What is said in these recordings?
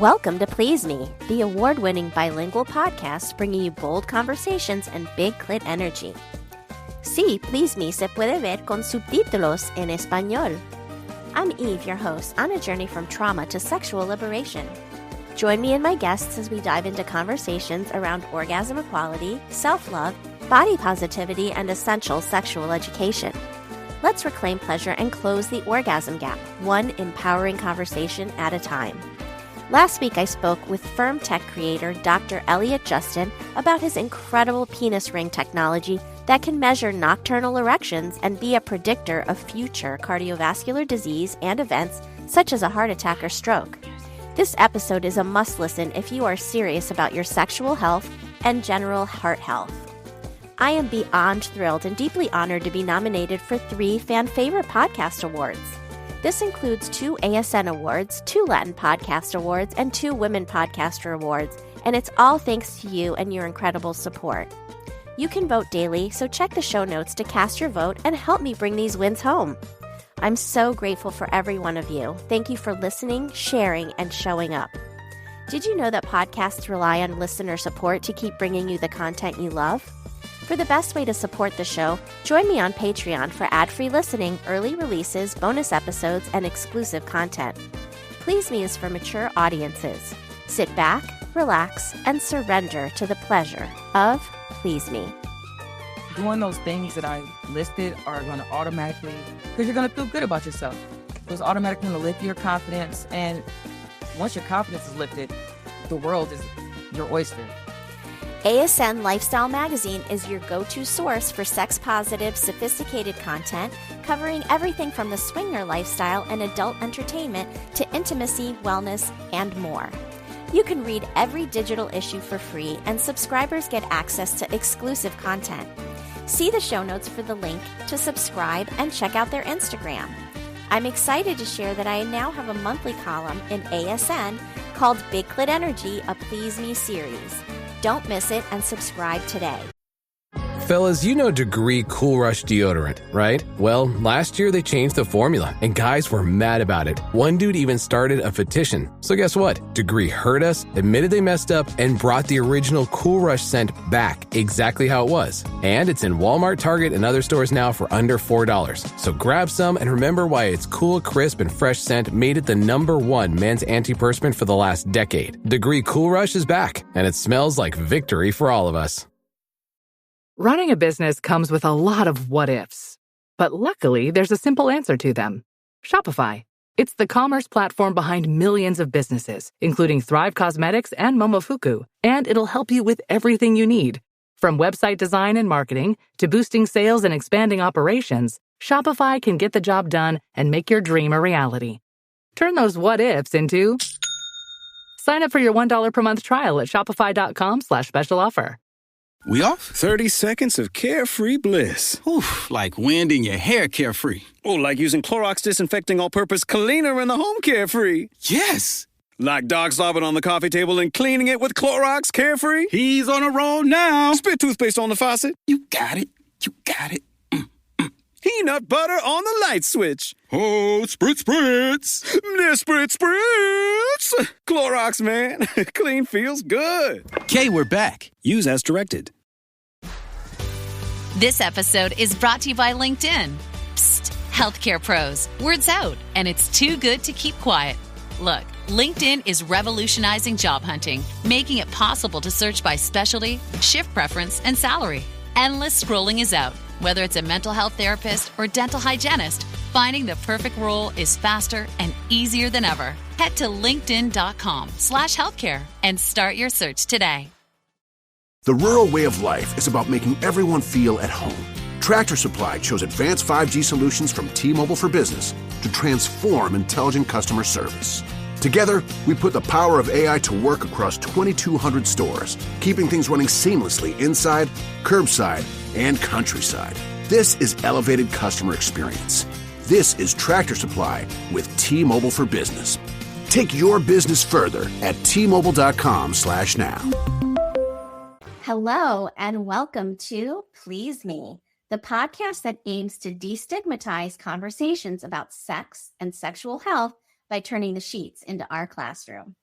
Welcome to Please Me, the award-winning bilingual podcast bringing you bold conversations and big clit energy. Sí, Please Me se puede ver con subtítulos en español. I'm Eve, your host, on a journey from trauma to sexual liberation. Join me and my guests as we dive into conversations around orgasm equality, self-love, body positivity, and essential sexual education. Let's reclaim pleasure and close the orgasm gap, one empowering conversation at a time. Last week, I spoke with Firm Tech creator Dr. Elliot Justin about his incredible penis ring technology that can measure nocturnal erections and be a predictor of future cardiovascular disease and events such as a heart attack or stroke. This episode is a must-listen if you are serious about your sexual health and general heart health. I am beyond thrilled and deeply honored to be nominated for 3 Fan Favorite Podcast Awards. This includes 2 ASN Awards, 2 Latin Podcast Awards, and 2 Women Podcaster Awards, and it's all thanks to you and your incredible support. You can vote daily, so check the show notes to cast your vote and help me bring these wins home. I'm so grateful for every one of you. Thank you for listening, sharing, and showing up. Did you know that podcasts rely on listener support to keep bringing you the content you love? For the best way to support the show, join me on Patreon for ad-free listening, early releases, bonus episodes, and exclusive content. Please Me is for mature audiences. Sit back, relax, and surrender to the pleasure of Please Me. Doing those things that I listed are going to automatically, because you're going to feel good about yourself. It's automatically going to lift your confidence. And once your confidence is lifted, the world is your oyster. ASN Lifestyle Magazine is your go-to source for sex-positive, sophisticated content covering everything from the swinger lifestyle and adult entertainment to intimacy, wellness, and more. You can read every digital issue for free, and subscribers get access to exclusive content. See the show notes for the link to subscribe and check out their Instagram. I'm excited to share that I now have a monthly column in ASN called Big Clit Energy, a Please Me series. Don't miss it and subscribe today. Fellas, you know Degree Cool Rush deodorant, right? Well, last year they changed the formula, and guys were mad about it. One dude even started a petition. So guess what? Degree heard us, admitted they messed up, and brought the original Cool Rush scent back exactly how it was. And it's in Walmart, Target, and other stores now for under $4. So grab some and remember why its cool, crisp, and fresh scent made it the #1 men's antiperspirant for the last decade. Degree Cool Rush is back, and it smells like victory for all of us. Running a business comes with a lot of what-ifs. But luckily, there's a simple answer to them. Shopify. It's the commerce platform behind millions of businesses, including Thrive Cosmetics and Momofuku. And it'll help you with everything you need. From website design and marketing to boosting sales and expanding operations, Shopify can get the job done and make your dream a reality. Turn those what-ifs into... Sign up for your $1 per month trial at shopify.com/special offer. We off? 30 seconds of carefree bliss. Oof, like wind in your hair carefree. Oh, like using Clorox Disinfecting All-Purpose Cleaner in the home carefree. Yes! Like dog slobbing on the coffee table and cleaning it with Clorox Carefree. He's on a roll now. Spit toothpaste on the faucet. You got it. You got it. Peanut butter on the light switch. Oh, spritz, spritz. Spritz, spritz. Clorox, man. Clean feels good. Okay, we're back. Use as directed. This episode is brought to you by LinkedIn. Psst, healthcare pros. Word's out, and it's too good to keep quiet. Look, LinkedIn is revolutionizing job hunting, making it possible to search by specialty, shift preference, and salary. Endless scrolling is out. Whether it's a mental health therapist or dental hygienist, finding the perfect role is faster and easier than ever. Head to linkedin.com/healthcare and start your search today. The rural way of life is about making everyone feel at home. Tractor Supply chose advanced 5G solutions from T-Mobile for Business to transform intelligent customer service. Together, we put the power of AI to work across 2,200 stores, keeping things running seamlessly inside, curbside, and countryside. This is elevated customer experience. This is Tractor Supply with T-Mobile for Business. Take your business further at T-Mobile.com/now. Hello, and welcome to Please Me, the podcast that aims to destigmatize conversations about sex and sexual health by turning the sheets into our classroom.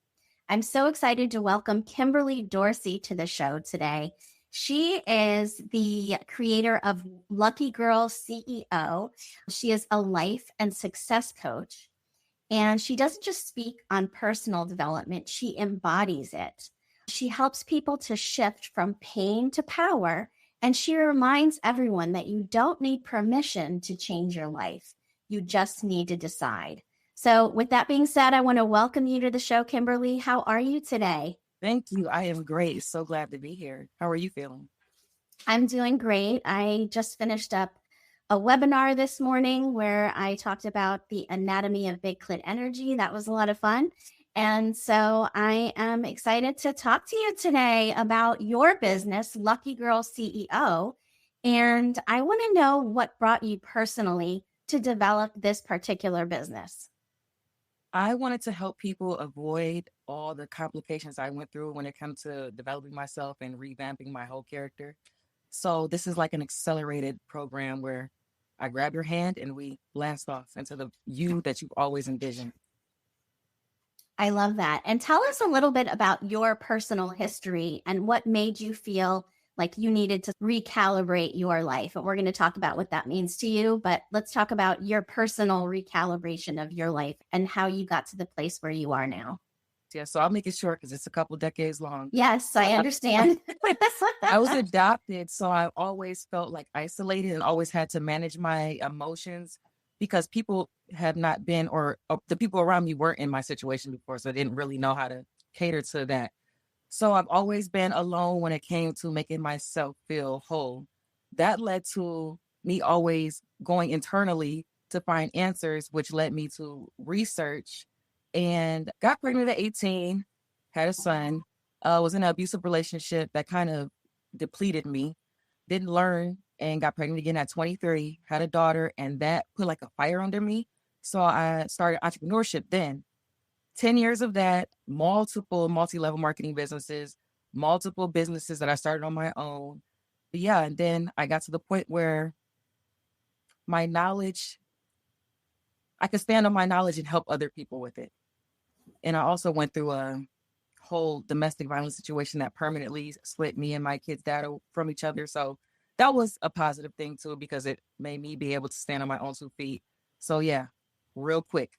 I'm so excited to welcome Kimberly Dorsey to the show today. She is the creator of Lucky Girl CEO. She is a life and success coach, and she doesn't just speak on personal development, she embodies it. She helps people to shift from pain to power, and she reminds everyone that you don't need permission to change your life. You just need to decide. So with that being said, I want to welcome you to the show, Kimberly. How are you today? Thank you. I am great. So glad to be here. How are you feeling? I'm doing great. I just finished up a webinar this morning where I talked about the anatomy of big clit energy. That was a lot of fun. And so I am excited to talk to you today about your business, Lucky Girl CEO. And I want to know what brought you personally to develop this particular business. I wanted to help people avoid all the complications I went through when it comes to developing myself and revamping my whole character. So this is like an accelerated program where I grab your hand and we blast off into the you that you've always envisioned. I love that. And tell us a little bit about your personal history and what made you feel like you needed to recalibrate your life. And we're going to talk about what that means to you, but let's talk about your personal recalibration of your life and how you got to the place where you are now. Yeah, so I'll make it short because it's a couple decades long. Yes, I understand. I was adopted, so I always felt like isolated and always had to manage my emotions because people have not been, or the people around me weren't in my situation before, so I didn't really know how to cater to that. So I've always been alone when it came to making myself feel whole. That led to me always going internally to find answers, which led me to research and got pregnant at 18, had a son, was in an abusive relationship that kind of depleted me, didn't learn, and got pregnant again at 23, had a daughter, and that put like a fire under me. So I started entrepreneurship then. 10 years of that, multiple multi-level marketing businesses, multiple businesses that I started on my own. But yeah, and then I got to the point where my knowledge, I could stand on my knowledge and help other people with it. And I also went through a whole domestic violence situation that permanently split me and my kid's dad from each other. So that was a positive thing too, because it made me be able to stand on my own 2 feet. So yeah, real quick.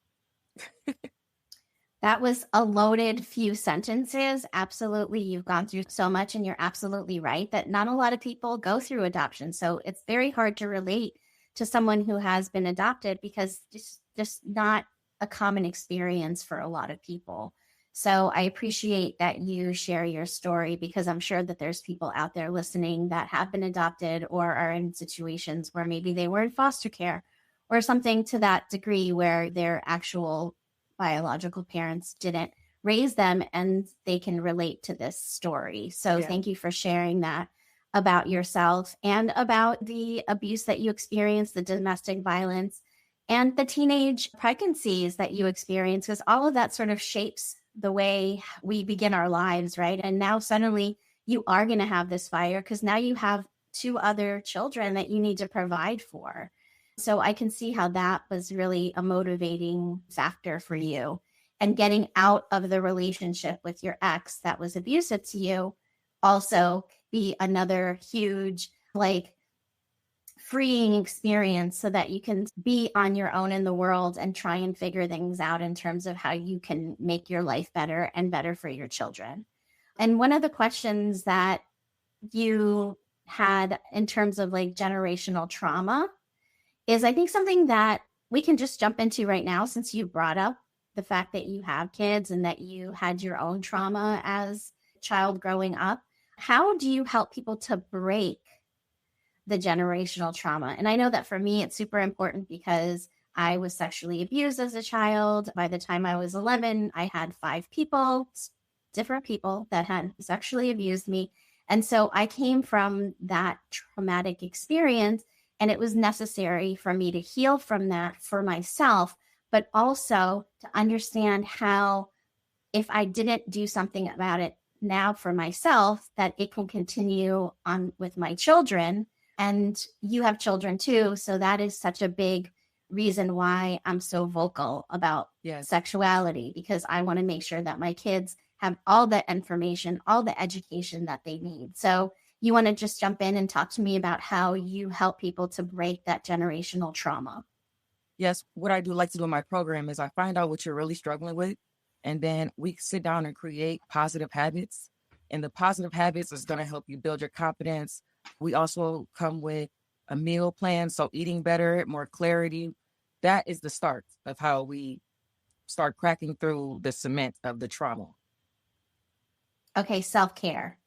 That was a loaded few sentences. Absolutely. You've gone through so much, and you're absolutely right that not a lot of people go through adoption. So it's very hard to relate to someone who has been adopted because it's just not a common experience for a lot of people. So I appreciate that you share your story because I'm sure that there's people out there listening that have been adopted or are in situations where maybe they were in foster care or something to that degree where their actual biological parents didn't raise them, and they can relate to this story. So Thank you for sharing that about yourself and about the abuse that you experienced, the domestic violence, and the teenage pregnancies that you experienced, because all of that sort of shapes the way we begin our lives, right? And now suddenly you are going to have this fire because now you have 2 other children that you need to provide for. So I can see how that was really a motivating factor for you. And getting out of the relationship with your ex that was abusive to you also be another huge, freeing experience so that you can be on your own in the world and try and figure things out in terms of how you can make your life better and better for your children. And one of the questions that you had in terms of generational trauma is, I think, something that we can just jump into right now, since you brought up the fact that you have kids and that you had your own trauma as a child growing up. How do you help people to break the generational trauma? And I know that for me, it's super important because I was sexually abused as a child. By the time I was 11, I had 5 people, different people that had sexually abused me. And so I came from that traumatic experience. And it was necessary for me to heal from that for myself, but also to understand how, if I didn't do something about it now for myself, that it can continue on with my children. And you have children too. So that is such a big reason why I'm so vocal about sexuality, because I want to make sure that my kids have all the information, all the education that they need. So you want to just jump in and talk to me about how you help people to break that generational trauma? Yes, what I do like to do in my program is I find out what you're really struggling with, and then we sit down and create positive habits. And the positive habits is going to help you build your confidence. We also come with a meal plan, so eating better, more clarity. That is the start of how we start cracking through the cement of the trauma. Okay, self-care.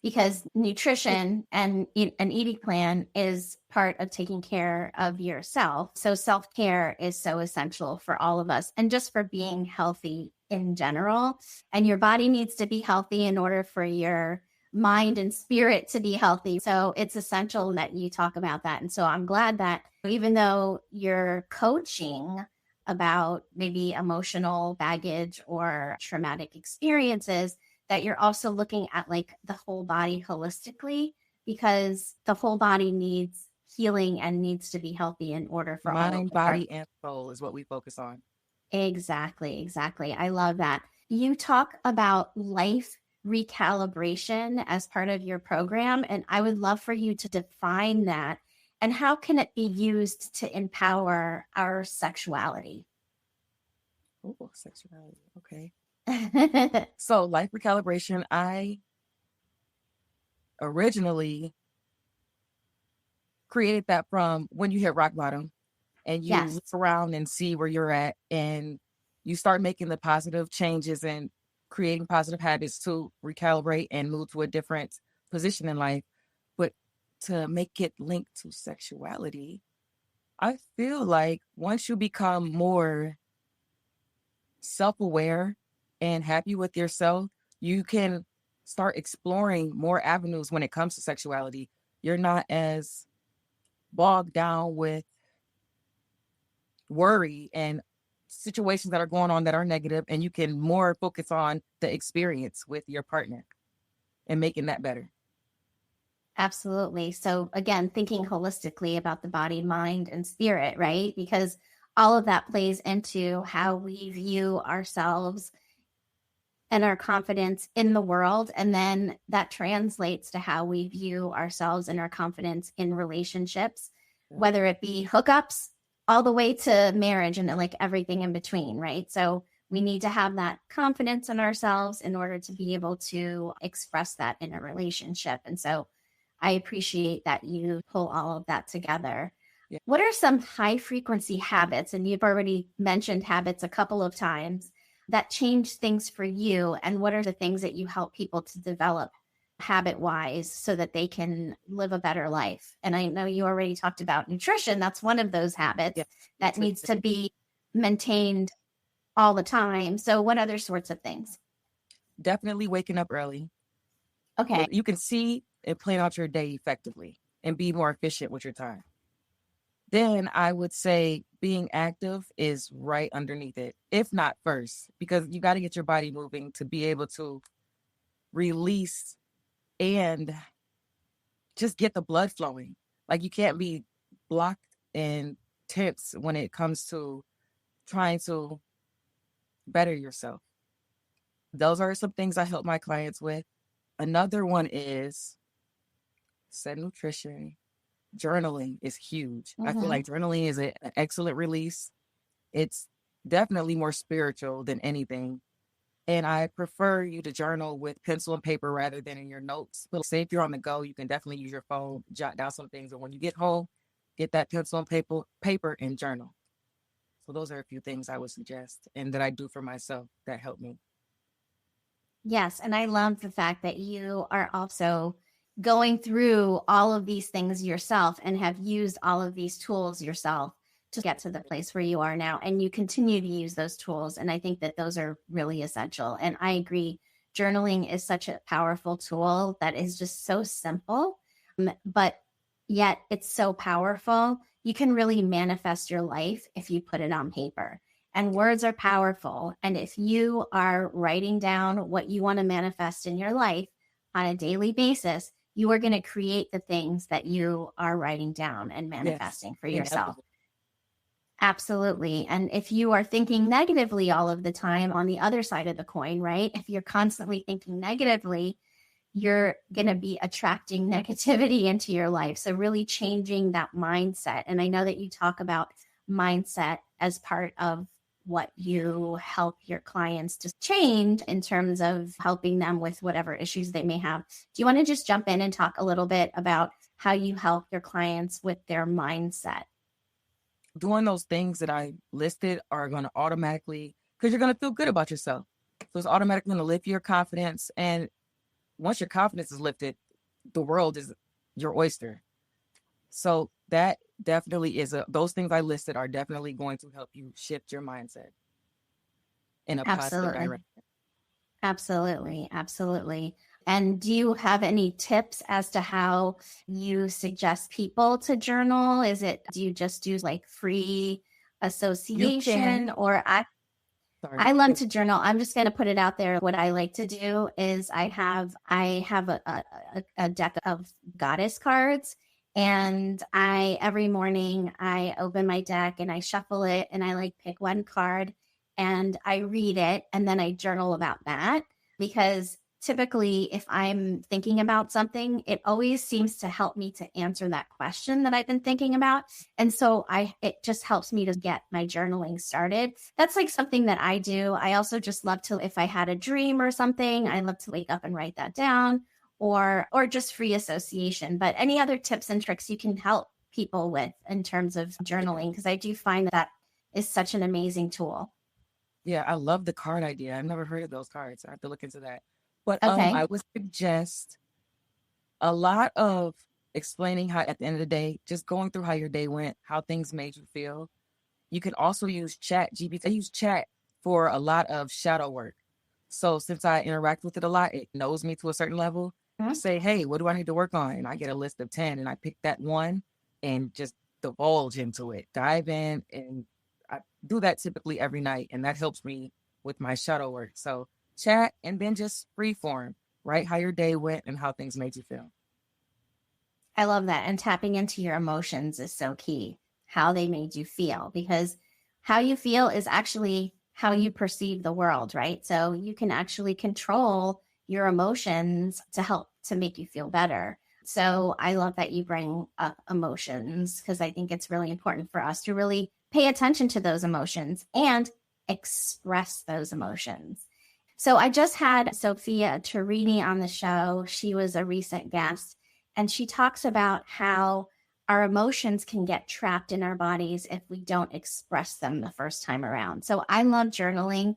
Because nutrition and an eating plan is part of taking care of yourself. So self-care is so essential for all of us and just for being healthy in general. And your body needs to be healthy in order for your mind and spirit to be healthy. So it's essential that you talk about that. And so I'm glad that even though you're coaching about maybe emotional baggage or traumatic experiences, that you're also looking at like the whole body holistically, because the whole body needs healing and needs to be healthy in order for mind, body, and soul is what we focus on. Exactly. I love that. You talk about life recalibration as part of your program, and I would love for you to define that and how can it be used to empower our sexuality? Oh, sexuality. Okay. So life recalibration, I originally created that from when you hit rock bottom and you Yes. look around and see where you're at, and you start making the positive changes and creating positive habits to recalibrate and move to a different position in life. But to make it linked to sexuality, I feel like once you become more self-aware and happy with yourself, you can start exploring more avenues when it comes to sexuality. You're not as bogged down with worry and situations that are going on that are negative, and you can more focus on the experience with your partner and making that better. Absolutely. So again, thinking holistically about the body, mind, and spirit, right? Because all of that plays into how we view ourselves and our confidence in the world. And then that translates to how we view ourselves and our confidence in relationships, whether it be hookups all the way to marriage and like everything in between, right? So we need to have that confidence in ourselves in order to be able to express that in a relationship. And so I appreciate that you pull all of that together. Yeah. What are some high frequency habits? And you've already mentioned habits a couple of times that change things for you. And what are the things that you help people to develop habit wise so that they can live a better life? And I know you already talked about nutrition. That's one of those habits that needs to be maintained all the time. So what other sorts of things? Definitely waking up early. Okay. You can see and plan out your day effectively and be more efficient with your time. Then I would say being active is right underneath it, if not first, because you got to get your body moving to be able to release and just get the blood flowing. Like you can't be blocked and tense when it comes to trying to better yourself. Those are some things I help my clients with. Another one is set nutrition. Journaling is huge. I feel like journaling is an excellent release. It's definitely more spiritual than anything. And I prefer you to journal with pencil and paper rather than in your notes. But say if you're on the go, you can definitely use your phone, jot down some things. And when you get home, get that pencil and paper and journal. So those are a few things I would suggest and that I do for myself that help me. Yes. And I love the fact that you are also going through all of these things yourself and have used all of these tools yourself to get to the place where you are now. And you continue to use those tools. And I think that those are really essential. And I agree. Journaling is such a powerful tool that is just so simple, but yet it's so powerful. You can really manifest your life if you put it on paper. And words are powerful. And if you are writing down what you want to manifest in your life on a daily basis, you are going to create the things that you are writing down and manifesting for yourself. Absolutely. And if you are thinking negatively all of the time on the other side of the coin, right? If you're constantly thinking negatively, you're going to be attracting negativity into your life. So, really changing that mindset. And I know that you talk about mindset as part of what you help your clients to change in terms of helping them with whatever issues they may have. Do you want to just jump in and talk a little bit about how you help your clients with their mindset? Doing those things that I listed are going to automatically, because you're going to feel good about yourself. So it's automatically going to lift your confidence. And once your confidence is lifted, the world is your oyster. So that definitely is those things I listed are definitely going to help you shift your mindset in a positive Absolutely. direction. Absolutely. Absolutely. And do you have any tips as to how you suggest people to journal? Do you just do like free association or I love to journal. I'm just going to put it out there. What I like to do is I have a deck of goddess cards, and every morning I open my deck and I shuffle it and I like pick one card and I read it and then I journal about that, because typically if I'm thinking about something, it always seems to help me to answer that question that I've been thinking about. And so it just helps me to get my journaling started. That's like something that I do. I also just love to, if I had a dream or something, I love to wake up and write that down, or just free association. But any other tips and tricks you can help people with in terms of journaling? Because I do find that is such an amazing tool. Yeah, I love the card idea. I've never heard of those cards. I have to look into that. But Okay. I would suggest a lot of explaining how, at the end of the day, just going through how your day went, how things made you feel. You can also use GPT. I use chat for a lot of shadow work. So since I interact with it a lot, it knows me to a certain level. I say, hey, what do I need to work on? And I get a list of 10 and I pick that one and just divulge into it, dive in. And I do that typically every night. And that helps me with my shadow work. So chat and then just free form, right? How your day went and how things made you feel. I love that. And tapping into your emotions is so key, how they made you feel, because how you feel is actually how you perceive the world, right? So you can actually control your emotions to help to make you feel better. So I love that you bring up emotions, because I think it's really important for us to really pay attention to those emotions and express those emotions. So I just had Sophia Turini on the show. She was a recent guest, and she talks about how our emotions can get trapped in our bodies if we don't express them the first time around. So I love journaling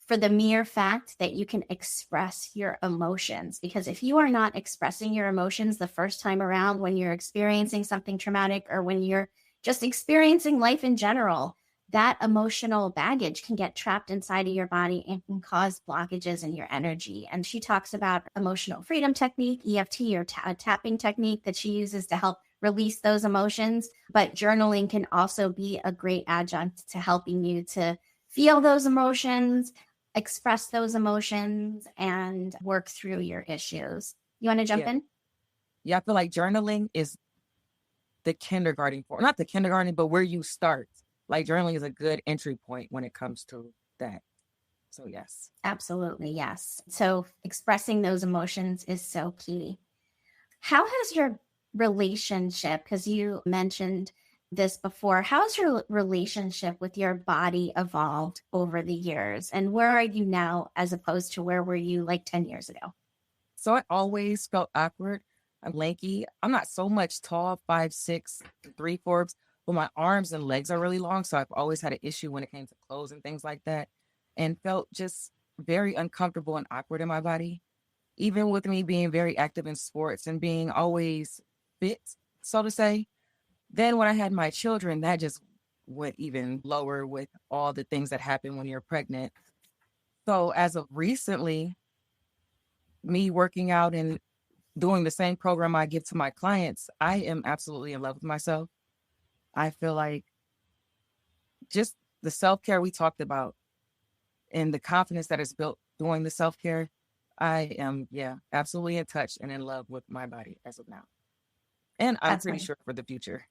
for the mere fact that you can express your emotions, because if you are not expressing your emotions the first time around when you're experiencing something traumatic or when you're just experiencing life in general, that emotional baggage can get trapped inside of your body and can cause blockages in your energy. And she talks about emotional freedom technique, EFT, or tapping technique that she uses to help release those emotions. But journaling can also be a great adjunct to helping you to feel those emotions, express those emotions, and work through your issues. You want to jump in? Yeah, I feel like journaling is the kindergarten not the kindergarten, but where you start. Like journaling is a good entry point when it comes to that. So yes. Absolutely, yes. So expressing those emotions is so key. How has your relationship, because you mentioned this before, how's your relationship with your body evolved over the years? And where are you now as opposed to where were you like 10 years ago? So I always felt awkward. I'm lanky. I'm not so much tall, 5'6", 3/4, but my arms and legs are really long. So I've always had an issue when it came to clothes and things like that, and felt just very uncomfortable and awkward in my body. Even with me being very active in sports and being always fit, so to say. Then when I had my children, that just went even lower with all the things that happen when you're pregnant. So as of recently, me working out and doing the same program I give to my clients, I am absolutely in love with myself. I feel like just the self-care we talked about and the confidence that is built doing the self-care, I am, absolutely in touch and in love with my body as of now. And I'm pretty sure for the future.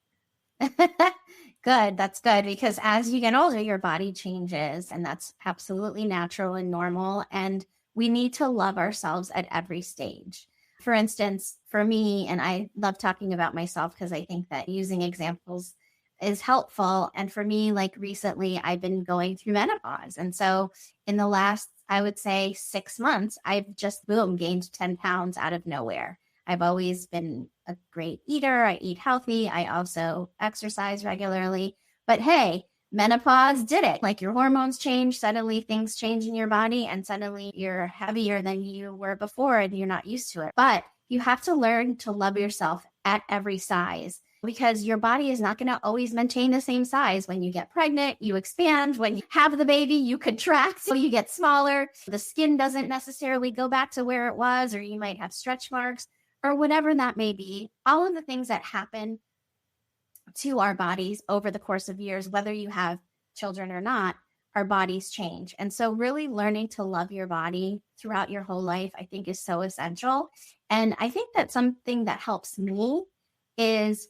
Good. That's good, because as you get older, your body changes, and that's absolutely natural and normal. And we need to love ourselves at every stage. For instance, for me, and I love talking about myself because I think that using examples is helpful. And for me, like recently, I've been going through menopause. And so in the last, I would say 6 months, I've just boom, gained 10 pounds out of nowhere. I've always been a great eater. I eat healthy. I also exercise regularly. But hey, menopause did it. Like your hormones change. Suddenly things change in your body, and suddenly you're heavier than you were before and you're not used to it. But you have to learn to love yourself at every size, because your body is not going to always maintain the same size. When you get pregnant, you expand. When you have the baby, you contract, so you get smaller. The skin doesn't necessarily go back to where it was, or you might have stretch marks, or whatever that may be. All of the things that happen to our bodies over the course of years, whether you have children or not, our bodies change. And so really learning to love your body throughout your whole life, I think, is so essential. And I think that something that helps me is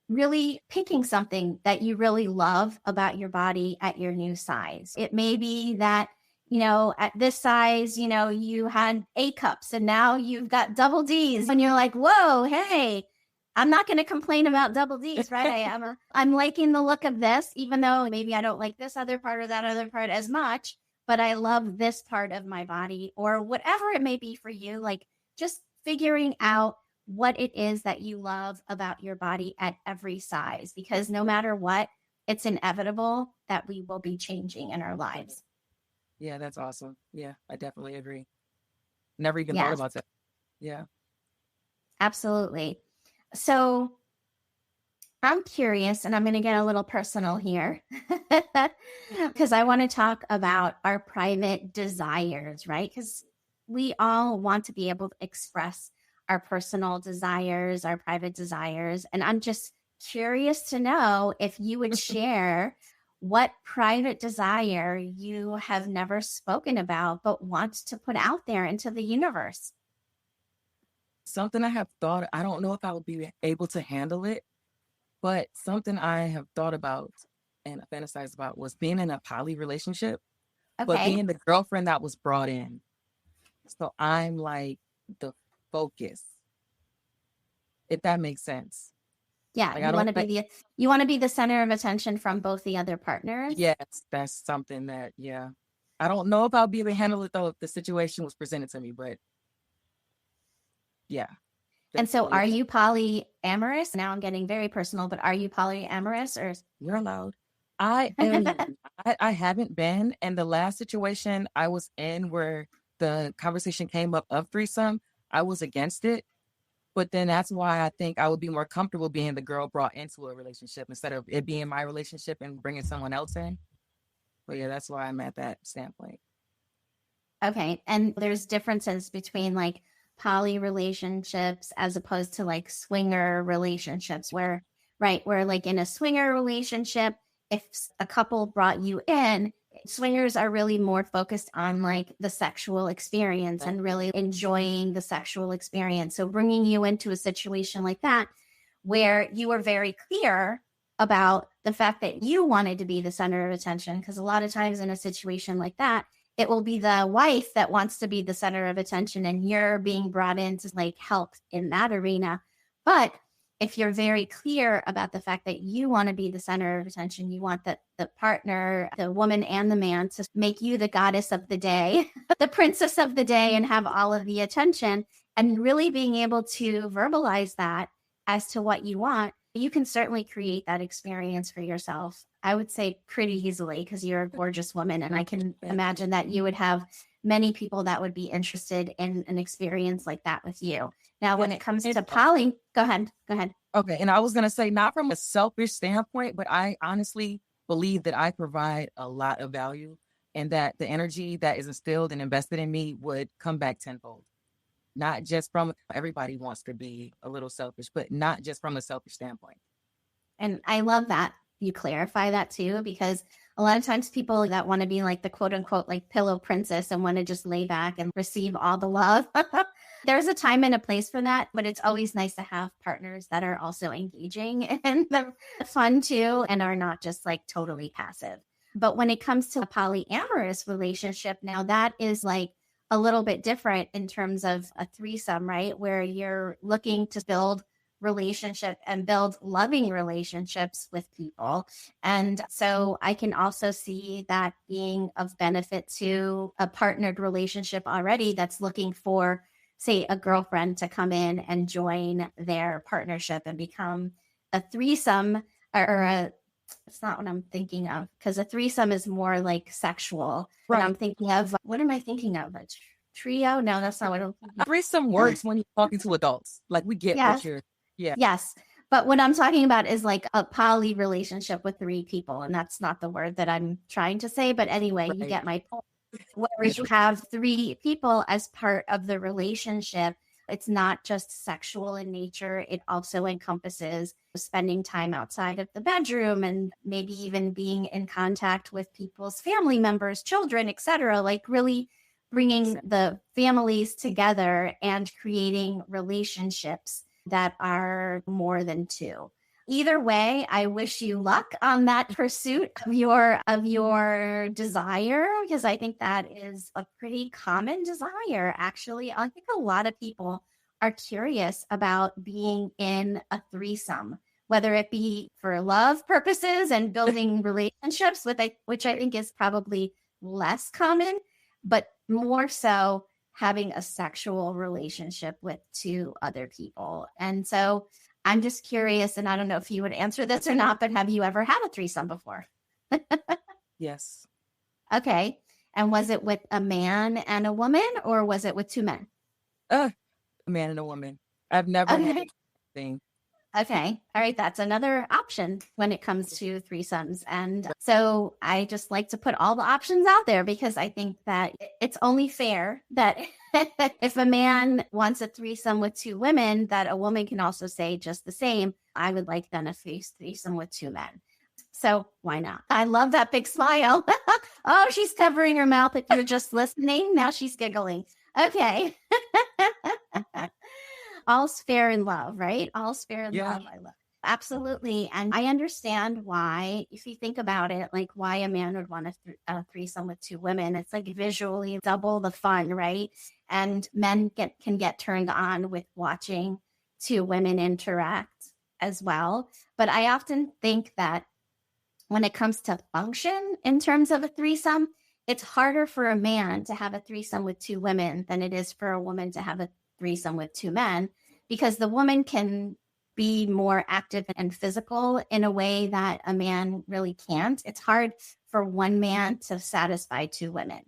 really picking something that you really love about your body at your new size. It may be that, at this size, you had A cups and now you've got double D's, and you're like, whoa, hey, I'm not going to complain about double D's, right? I'm liking the look of this, even though maybe I don't like this other part or that other part as much, but I love this part of my body, or whatever it may be for you. Like just figuring out what it is that you love about your body at every size, because no matter what, it's inevitable that we will be changing in our lives. Yeah, that's awesome. Yeah, I definitely agree. Never even Yes. thought about that. Yeah. Absolutely. So I'm curious, and I'm going to get a little personal here because I want to talk about our private desires, right? Because we all want to be able to express our personal desires, our private desires. And I'm just curious to know if you would share what private desire you have never spoken about, but want to put out there into the universe. Something I have thought, I don't know if I would be able to handle it, but something I have thought about and fantasized about was being in a poly relationship, but being the girlfriend that was brought in. So I'm like the focus, if that makes sense. Yeah, Like, you want to be the center of attention from both the other partners. Yes, that's something that, I don't know if I'll be able to handle it though if the situation was presented to me, but yeah. And so are you polyamorous? Now I'm getting very personal, but are you polyamorous, or? You're allowed. I am. I haven't been. And the last situation I was in where the conversation came up of threesome, I was against it. But then that's why I think I would be more comfortable being the girl brought into a relationship instead of it being my relationship and bringing someone else in. But yeah, that's why I'm at that standpoint. Okay. And there's differences between like poly relationships as opposed to like swinger relationships where like in a swinger relationship, if a couple brought you in, swingers are really more focused on like the sexual experience and really enjoying the sexual experience. So bringing you into a situation like that, where you are very clear about the fact that you wanted to be the center of attention, because a lot of times in a situation like that, it will be the wife that wants to be the center of attention and you're being brought in to like help in that arena. But if you're very clear about the fact that you want to be the center of attention, you want the partner, the woman and the man, to make you the goddess of the day, the princess of the day, and have all of the attention, and really being able to verbalize that as to what you want, you can certainly create that experience for yourself. I would say pretty easily, because you're a gorgeous woman, and I can imagine that you would have many people that would be interested in an experience like that with you. Now, when it comes to poly, go ahead. Okay. And I was going to say, not from a selfish standpoint, but I honestly believe that I provide a lot of value, and that the energy that is instilled and invested in me would come back tenfold. Not just from, everybody wants to be a little selfish, but not just from a selfish standpoint. And I love that you clarify that too, because a lot of times people that want to be like the quote unquote like pillow princess and want to just lay back and receive all the love there's a time and a place for that, but it's always nice to have partners that are also engaging and the fun too, and are not just like totally passive. But when it comes to a polyamorous relationship, now that is like a little bit different in terms of a threesome, right? Where you're looking to build relationship and build loving relationships with people. And so I can also see that being of benefit to a partnered relationship already that's looking for, say, a girlfriend to come in and join their partnership and become a threesome it's not what I'm thinking of, because a threesome is more like sexual. Right. But I'm thinking of, what am I thinking of? A trio? No, that's not what I'm thinking of. Threesome works when you're talking to adults. Like we get what you're, Yes. But what I'm talking about is like a poly relationship with 3 people. And that's not the word that I'm trying to say. But anyway, you get my point. Where you have 3 people as part of the relationship, it's not just sexual in nature. It also encompasses spending time outside of the bedroom and maybe even being in contact with people's family members, children, etc. Like really bringing the families together and creating relationships that are more than 2. Either way, I wish you luck on that pursuit of your desire, because I think that is a pretty common desire. Actually, I think a lot of people are curious about being in a threesome, whether it be for love purposes and building relationships, which I think is probably less common, but more so having a sexual relationship with 2 other people. And so I'm just curious, and I don't know if you would answer this or not, but have you ever had a threesome before? Yes. Okay. And was it with a man and a woman, or was it with 2 men? A man and a woman. I've never had a thing. Okay. All right. That's another option when it comes to threesomes. And so I just like to put all the options out there, because I think that it's only fair that if a man wants a threesome with 2 women, that a woman can also say just the same. I would like then a threesome with 2 men. So why not? I love that big smile. Oh, she's covering her mouth. If you're just listening, now she's giggling. Okay. All's fair in love, right? All's fair in love. I love. Absolutely. And I understand why, if you think about it, like why a man would want a threesome with 2 women. It's like visually double the fun, right? And men can get turned on with watching 2 women interact as well. But I often think that when it comes to function in terms of a threesome, it's harder for a man to have a threesome with 2 women than it is for a woman to have a threesome with 2 men, because the woman can be more active and physical in a way that a man really can't. It's hard for one man to satisfy 2 women.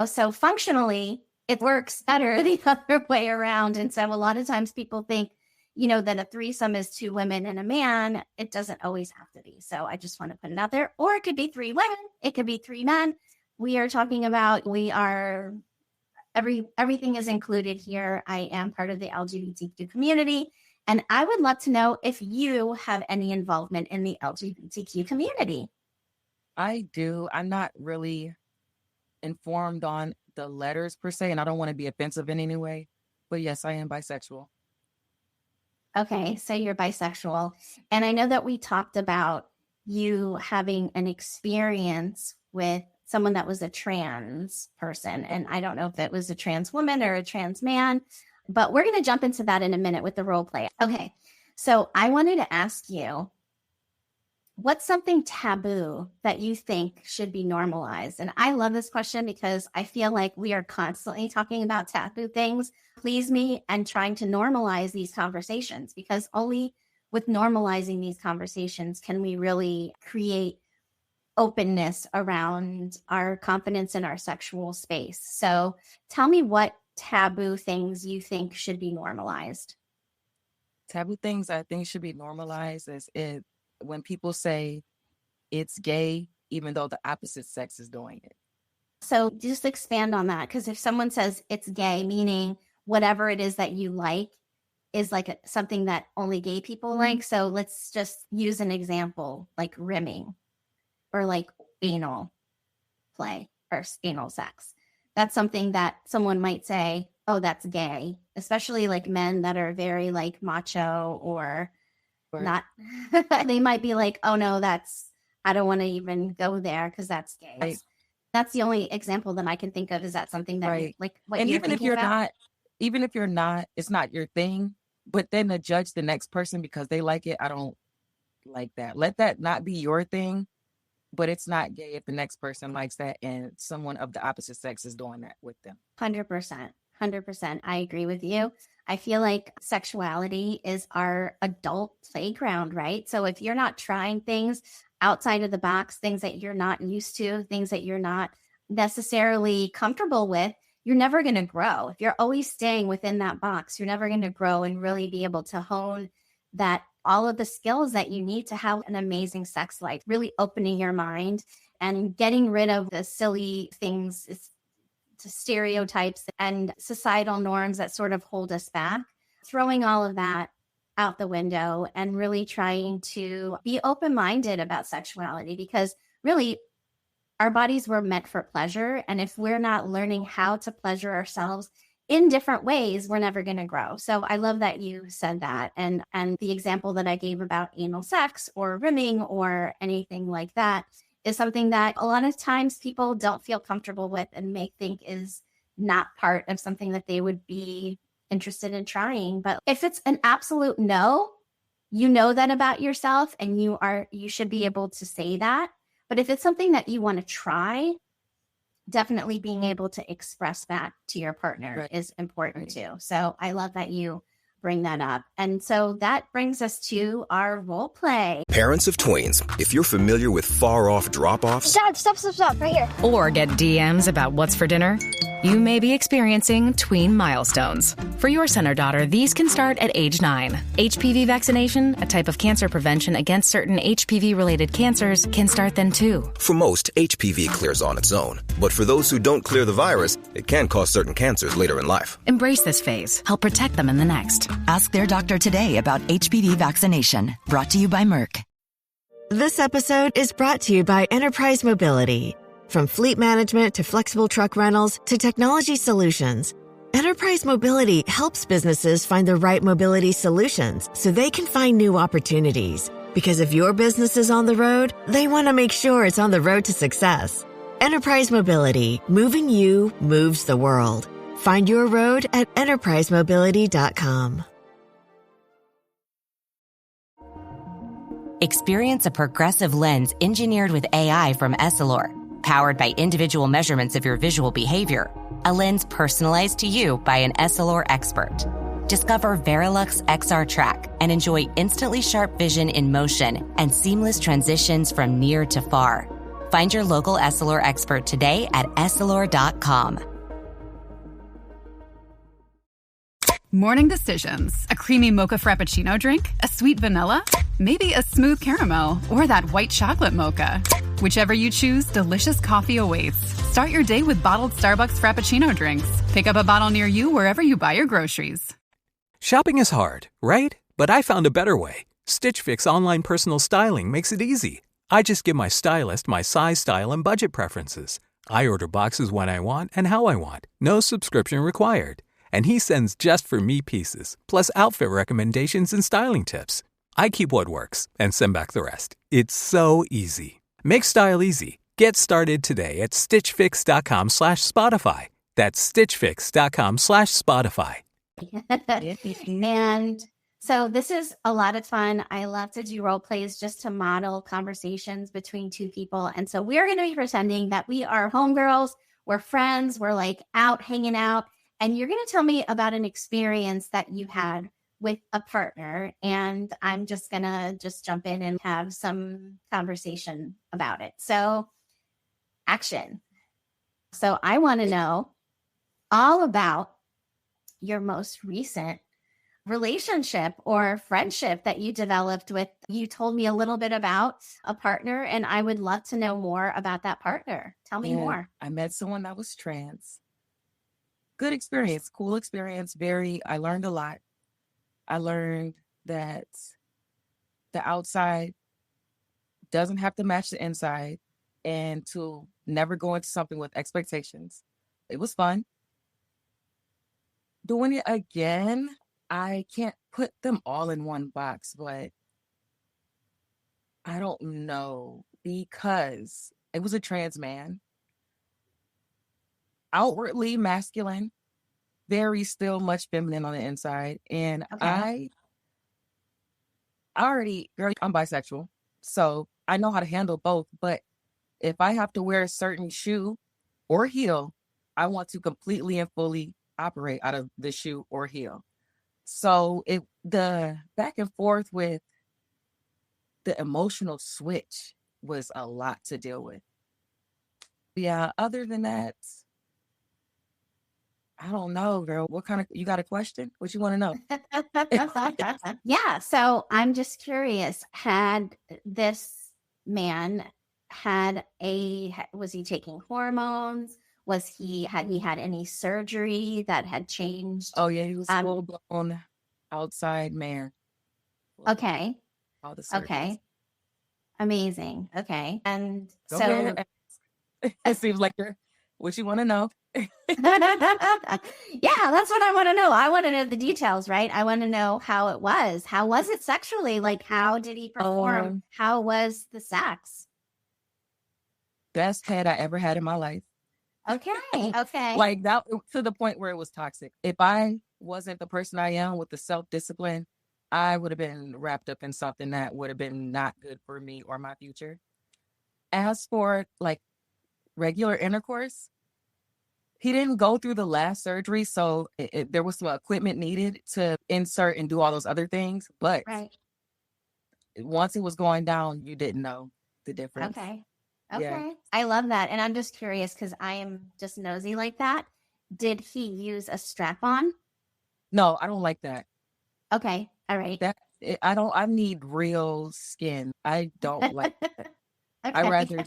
So functionally, it works better the other way around. And so a lot of times people think, that a threesome is 2 women and a man. It doesn't always have to be. So I just want to put it out there. Or it could be 3 women. It could be 3 men. We are talking about, everything is included here. I am part of the LGBTQ community, and I would love to know if you have any involvement in the LGBTQ community. I do. I'm not really informed on the letters per se, and I don't want to be offensive in any way, but yes, I am bisexual. Okay, so you're bisexual. And I know that we talked about you having an experience with someone that was a trans person. And I don't know if it was a trans woman or a trans man, but we're going to jump into that in a minute with the role play. Okay, so I wanted to ask you, what's something taboo that you think should be normalized? And I love this question because I feel like we are constantly talking about taboo things, please me, and trying to normalize these conversations, because only with normalizing these conversations can we really create openness around our confidence in our sexual space. So tell me what taboo things you think should be normalized. Taboo things I think should be normalized is when people say it's gay, even though the opposite sex is doing it. So just expand on that, because if someone says it's gay, meaning whatever it is that you like is like something that only gay people like. So let's just use an example, like rimming or like anal play or anal sex. That's something that someone might say, oh, that's gay, especially like men that are very like macho or not. They might be like, oh no, I don't want to even go there because that's gay. Right. That's the only example that I can think of. Is that something that Right. like what And you're even if thinking you're about? not, even if you're not, it's not your thing, but then to judge the next person because they like it, I don't like that. Let that not be your thing, but it's not gay if the next person likes that and someone of the opposite sex is doing that with them. 100%. 100%. I agree with you. I feel like sexuality is our adult playground, right? So if you're not trying things outside of the box, things that you're not used to, things that you're not necessarily comfortable with, you're never going to grow. If you're always staying within that box, you're never going to grow and really be able to hone that all of the skills that you need to have an amazing sex life, really opening your mind and getting rid of the silly things, to stereotypes and societal norms that sort of hold us back, throwing all of that out the window and really trying to be open-minded about sexuality, because really our bodies were meant for pleasure. And if we're not learning how to pleasure ourselves in different ways, we're never going to grow. So I love that you said that. And the example that I gave about anal sex or rimming or anything like that is something that a lot of times people don't feel comfortable with and may think is not part of something that they would be interested in trying. But if it's an absolute no, you know that about yourself and you should be able to say that. But if it's something that you want to try, definitely being able to express that to your partner is important too. So I love that you bring that up. And so that brings us to our role play. Parents of twins, if you're familiar with far-off drop-offs... Dad, stop, right here. Or get DMs about what's for dinner, you may be experiencing tween milestones. For your son or daughter, these can start at age 9. HPV vaccination, a type of cancer prevention against certain HPV-related cancers, can start then too. For most, HPV clears on its own. But for those who don't clear the virus, it can cause certain cancers later in life. Embrace this phase. Help protect them in the next. Ask their doctor today about HPV vaccination. Brought to you by Merck. This episode is brought to you by Enterprise Mobility. From fleet management to flexible truck rentals to technology solutions, Enterprise Mobility helps businesses find the right mobility solutions so they can find new opportunities. Because if your business is on the road, they want to make sure it's on the road to success. Enterprise Mobility, moving you moves the world. Find your road at enterprisemobility.com. Experience a progressive lens engineered with AI from Essilor. Powered by individual measurements of your visual behavior, a lens personalized to you by an Essilor expert. Discover Verilux XR Track and enjoy instantly sharp vision in motion and seamless transitions from near to far. Find your local Essilor expert today at Essilor.com. Morning decisions. A creamy mocha frappuccino drink? A sweet vanilla? Maybe a smooth caramel or that white chocolate mocha. Whichever you choose, delicious coffee awaits. Start your day with bottled Starbucks Frappuccino drinks. Pick up a bottle near you wherever you buy your groceries. Shopping is hard, right? But I found a better way. Stitch Fix online personal styling makes it easy. I just give my stylist my size, style, and budget preferences. I order boxes when I want and how I want. No subscription required. And he sends just for me pieces, plus outfit recommendations and styling tips. I keep what works and send back the rest. It's so easy. Make style easy. Get started today at stitchfix.com/Spotify. That's stitchfix.com/Spotify. And so this is a lot of fun. I love to do role plays just to model conversations between two people. And so we're going to be pretending that we are homegirls. We're friends. We're like out hanging out. And you're going to tell me about an experience that you had with a partner. And I'm just going to jump in and have some conversation about it. So action. So I want to know all about your most recent relationship or friendship that you developed with. You told me a little bit about a partner, and I would love to know more about that partner. Tell me more. I met someone that was trans. Good experience, cool experience. I learned a lot. I learned that the outside doesn't have to match the inside and to never go into something with expectations. It was fun. Doing it again, I can't put them all in one box, but I don't know, because it was a trans man, outwardly masculine, very still much feminine on the inside. And Okay. girl, I'm bisexual, so I know how to handle both. But if I have to wear a certain shoe or heel, I want to completely and fully operate out of the shoe or heel. So the back and forth with the emotional switch was a lot to deal with. Yeah, other than that, I don't know, girl. You got a question? What you want to know? Yeah. So I'm just curious, had this man was he taking hormones? Had he had any surgery that had changed? Oh yeah, he was full blown outside man. Okay. All the surgeries. Okay. Amazing. Okay. And Go so ahead. It seems like what you want to know. yeah, that's what I want to know. I want to know the details, right? I want to know how it was. How was it sexually? Like, how did he perform? How was the sex? Best head I ever had in my life. Okay. Okay. Like that, to the point where it was toxic. If I wasn't the person I am with the self-discipline, I would have been wrapped up in something that would have been not good for me or my future. As for like regular intercourse, he didn't go through the last surgery, so there was some equipment needed to insert and do all those other things. But once it was going down, you didn't know the difference. Okay. Yeah. I love that. And I'm just curious because I am just nosy like that. Did he use a strap-on? No, I don't like that. Okay. All right. I need real skin. I don't like that. I rather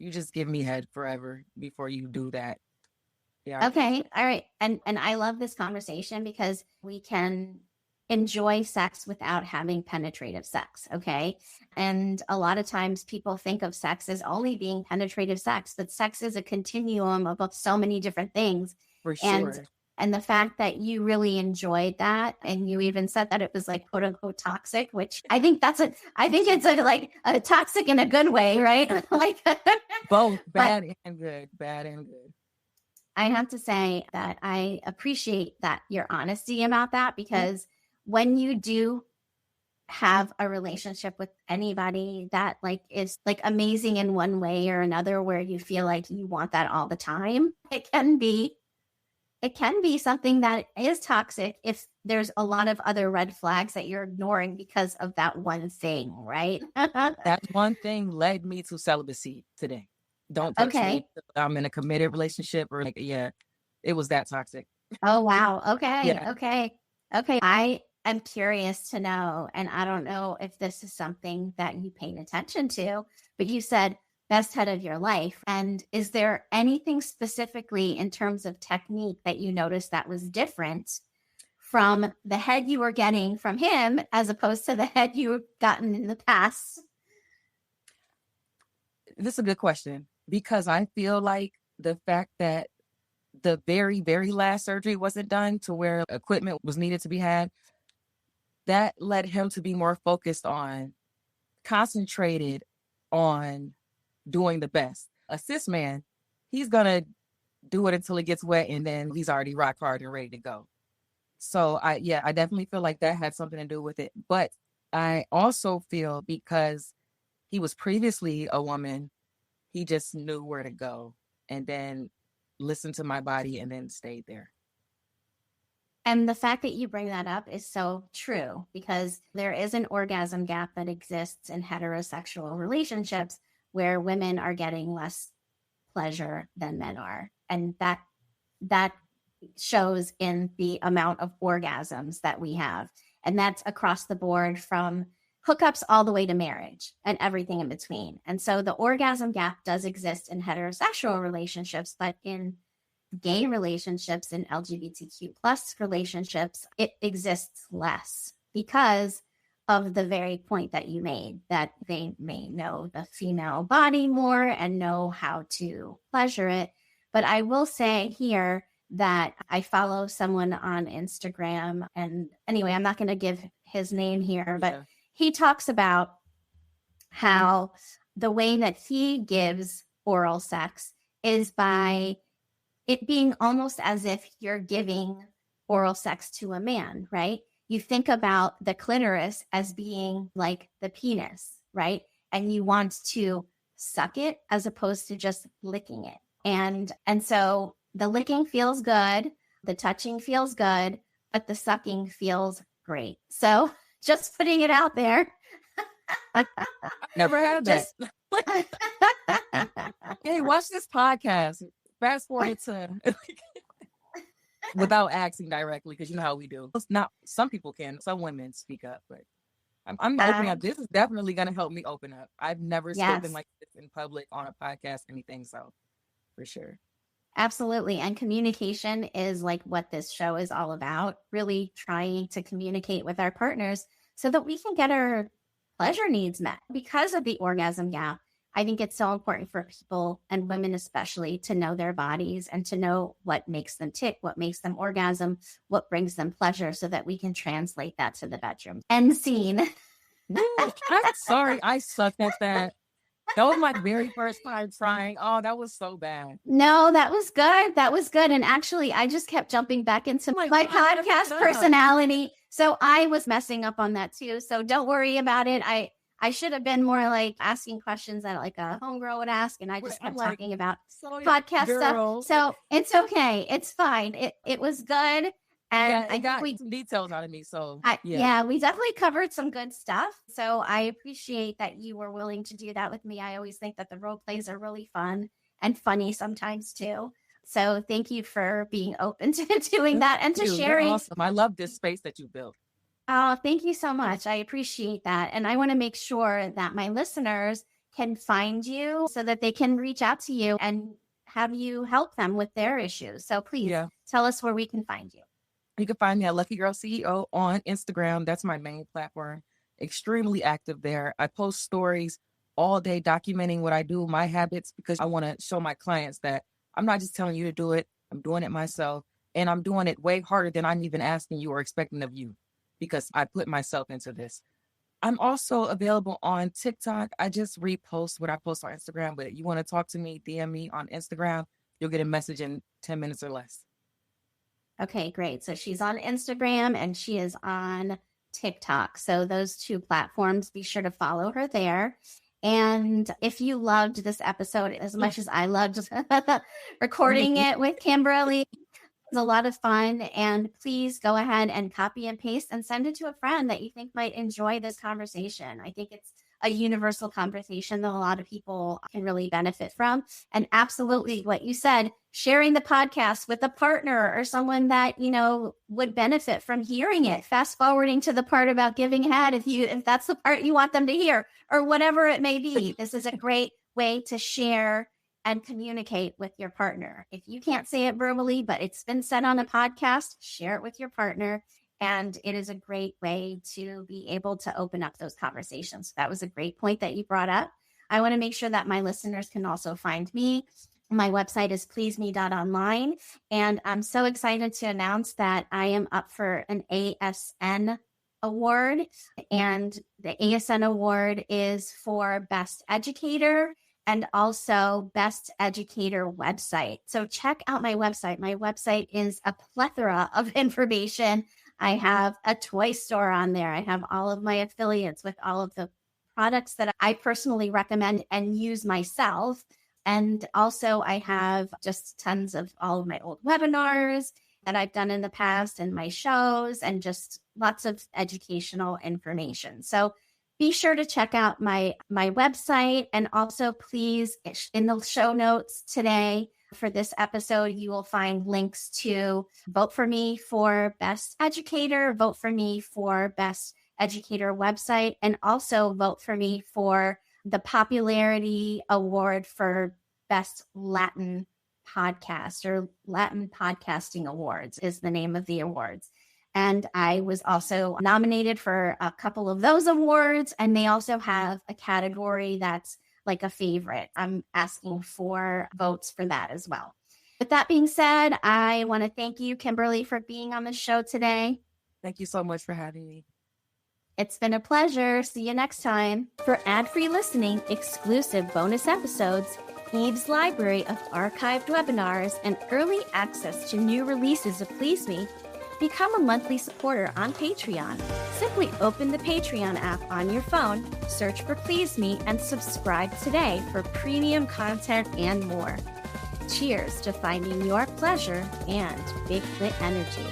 you just give me head forever before you do that. Yeah. Okay. All right. And I love this conversation because we can enjoy sex without having penetrative sex. Okay. And a lot of times people think of sex as only being penetrative sex, but sex is a continuum of so many different things. For sure. And the fact that you really enjoyed that, and you even said that it was like quote unquote toxic, which I think it's like a toxic in a good way, right? Like both bad and good. I have to say that I appreciate that your honesty about that, because when you do have a relationship with anybody that like is like amazing in one way or another, where you feel like you want that all the time, it can be something that is toxic if there's a lot of other red flags that you're ignoring because of that one thing, right? That one thing led me to celibacy today. Don't touch me. I'm in a committed relationship, or it was that toxic. Oh, wow. Okay. Yeah. Okay. I am curious to know, and I don't know if this is something that you paid attention to, but you said best head of your life. And is there anything specifically in terms of technique that you noticed that was different from the head you were getting from him as opposed to the head you had gotten in the past? This is a good question, because I feel like the fact that the very, very last surgery wasn't done to where equipment was needed to be had, that led him to be more concentrated on doing the best. A cis man, he's gonna do it until it gets wet, and then he's already rock hard and ready to go. So I definitely feel like that had something to do with it. But I also feel because he was previously a woman, he just knew where to go and then listened to my body and then stayed there. And the fact that you bring that up is so true, because there is an orgasm gap that exists in heterosexual relationships where women are getting less pleasure than men are. And that shows in the amount of orgasms that we have. And that's across the board, from hookups all the way to marriage and everything in between. And so the orgasm gap does exist in heterosexual relationships, but in gay relationships and LGBTQ plus relationships, it exists less because of the very point that you made, that they may know the female body more and know how to pleasure it. But I will say here that I follow someone on Instagram. And anyway, I'm not going to give his name here, but he talks about how the way that he gives oral sex is by it being almost as if you're giving oral sex to a man, right? You think about the clitoris as being like the penis, right? And you want to suck it as opposed to just licking it. And so the licking feels good, the touching feels good, but the sucking feels great. So just putting it out there. Never had that. Hey, watch this podcast. Fast forward to without asking directly, because you know how we do. It's not, some people can, some women speak up, but I'm opening up. This is definitely going to help me open up. I've never spoken like this in public on a podcast, anything. So for sure. Absolutely. And communication is like what this show is all about, really trying to communicate with our partners so that we can get our pleasure needs met. Because of the orgasm gap, I think it's so important for people, and women especially, to know their bodies and to know what makes them tick, what makes them orgasm, what brings them pleasure, so that we can translate that to the bedroom. End scene. I'm sorry, I sucked at that. That was my very first time trying. Oh, that was so bad. No, that was good. That was good. And actually, I just kept jumping back into my podcast personality. So I was messing up on that too. So don't worry about it. I should have been more like asking questions that like a homegirl would ask. And I just kept talking about podcast stuff. So it's okay. It's fine. It was good. And I got some details out of me. So yeah, we definitely covered some good stuff. So I appreciate that you were willing to do that with me. I always think that the role plays are really fun and funny sometimes too. So thank you for being open to doing that and to sharing. You're awesome. I love this space that you built. Oh, thank you so much. I appreciate that. And I want to make sure that my listeners can find you so that they can reach out to you and have you help them with their issues. So please tell us where we can find you. You can find me at Lucky Girl CEO on Instagram. That's my main platform. Extremely active there. I post stories all day documenting what I do, my habits, because I want to show my clients that I'm not just telling you to do it. I'm doing it myself. And I'm doing it way harder than I'm even asking you or expecting of you, because I put myself into this. I'm also available on TikTok. I just repost what I post on Instagram, but if you want to talk to me, DM me on Instagram. You'll get a message in 10 minutes or less. Okay, great. So she's on Instagram and she is on TikTok. So those two platforms, be sure to follow her there. And if you loved this episode as much as I loved recording it with Kimberly, it was a lot of fun. And please go ahead and copy and paste and send it to a friend that you think might enjoy this conversation. I think it's a universal conversation that a lot of people can really benefit from. And absolutely what you said, sharing the podcast with a partner or someone that, you know, would benefit from hearing it, fast forwarding to the part about giving head if that's the part you want them to hear, or whatever it may be. This is a great way to share and communicate with your partner. If you can't say it verbally, but it's been said on a podcast, share it with your partner. And it is a great way to be able to open up those conversations. That was a great point that you brought up. I want to make sure that my listeners can also find me. My website is pleaseme.online. And I'm so excited to announce that I am up for an ASN award. And the ASN award is for Best Educator and also Best Educator website. So check out my website. My website is a plethora of information. I have a toy store on there. I have all of my affiliates with all of the products that I personally recommend and use myself. And also I have just tons of all of my old webinars that I've done in the past and my shows and just lots of educational information. So be sure to check out my website. And also please, in the show notes today, for this episode, you will find links to vote for me for Best Educator, vote for me for Best Educator website, and also vote for me for the Popularity Award for Best Latin Podcast, or Latin Podcasting Awards is the name of the awards. And I was also nominated for a couple of those awards, and they also have a category that's like a favorite. I'm asking for votes for that as well. With that being said, I want to thank you, Kimberly, for being on the show today. Thank you so much for having me. It's been a pleasure. See you next time. For ad-free listening, exclusive bonus episodes, Eve's library of archived webinars, and early access to new releases of Please Me, become a monthly supporter on Patreon. Simply open the Patreon app on your phone, search for Please Me, and subscribe today for premium content and more. Cheers to finding your pleasure and big clit energy.